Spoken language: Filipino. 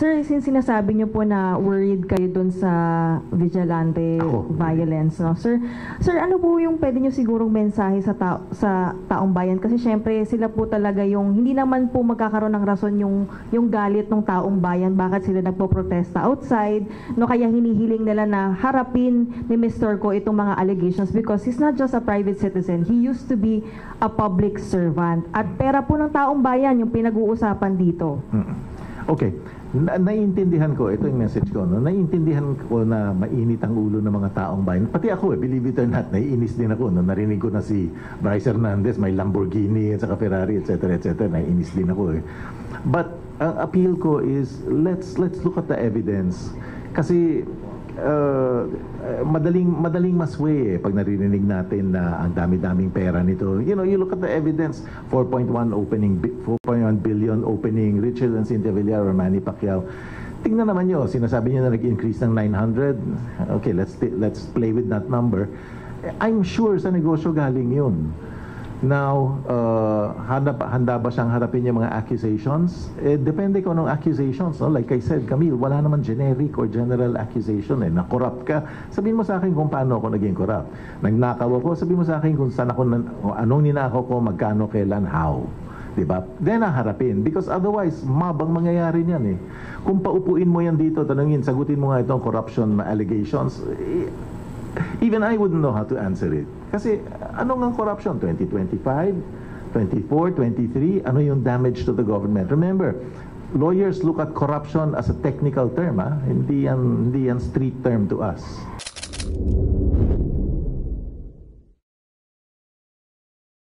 Sir, since sinasabi niyo po na worried kayo dun sa vigilante violence, no? Sir, ano po yung pwede niyo sigurong mensahe sa taong bayan? Kasi syempre sila po talaga yung, hindi naman po magkakaroon ng rason yung galit ng taong bayan, bakit sila nagpo-protesta outside, no? Kaya hinihiling nila na harapin ni Mr. Ko itong mga allegations because he's not just a private citizen, he used to be a public servant. At pera po ng taong bayan yung pinag-uusapan dito. Okay. Naiintindihan ko, ito yung message ko, no? Naiintindihan ko na mainit ang ulo ng mga taong bayan. Pati ako, believe it or not, naiinis din ako. No? Narinig ko na si Bryce Hernandez, may Lamborghini at saka Ferrari, etc. Naiinis din ako. But ang appeal ko is, let's look at the evidence. Kasi madaling masway pag narinig natin na ang dami-daming pera nito. You know, you look at the evidence, 4.1 billion opening, Richard and Cynthia Villar or Manny Pacquiao. Tingnan naman nyo, sinasabi nyo na nag-increase ng 900. Okay, let's play with that number. I'm sure sa negosyo galing yun. Now, handa ba siyang harapin yung mga accusations? Depende kung anong accusations. No? Like I said, Camille, wala naman generic or general accusation. Na-corrupt ka. Sabihin mo sa akin kung paano ako naging corrupt. Nagnakaw ako, sabihin mo sa akin kung saan ako, anong ninakaw ko, magkano, kailan, how. Diba? Then haharapin. Because otherwise, mabang mangyayari niyan eh. Kung paupuin mo yan dito, tanungin, sagutin mo nga itong corruption allegations, even I wouldn't know how to answer it. Kasi ano ng corruption? 2025, 24, 23, ano yung damage to the government? Remember, lawyers look at corruption as a technical term. Hindi yan street term to us.